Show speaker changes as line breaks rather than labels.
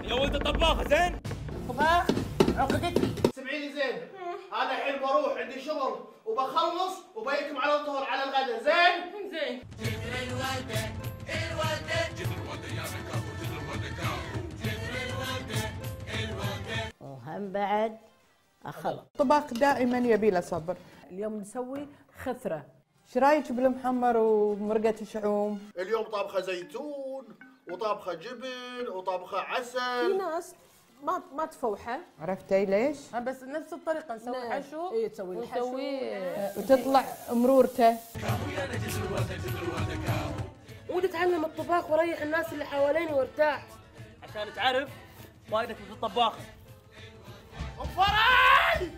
يا ولد الطباخه زين؟
طباخ عقدتي.
سمعيني زين، انا الحين بروح عندي شغل وبخلص وبيكم على الظهر على الغداء. زين؟
زين.
جذر الوردة الوردة جذر الوردة يا مكافو جذر الوردة كافو جذر الوردة الوردة.
وهم بعد أخلط.
الطباخ دائما يبي له صبر.
اليوم نسوي خثرة.
ايش رايك بالمحمر ومرقة شعوم؟
اليوم طابخه زيتون وطابخه جبن وطابخه
في
عسل.
ناس ما تفوحه.
عرفتي ليش؟
بس نفس الطريقة نسوي
نعم.
حشو.
إيه تسوي الحشو.
وتطلع مرورته.
ودي اتعلم الطباخ واريح الناس اللي حواليني وارتاح.
عشان تعرف فائدة الطباخه.
ام فرج!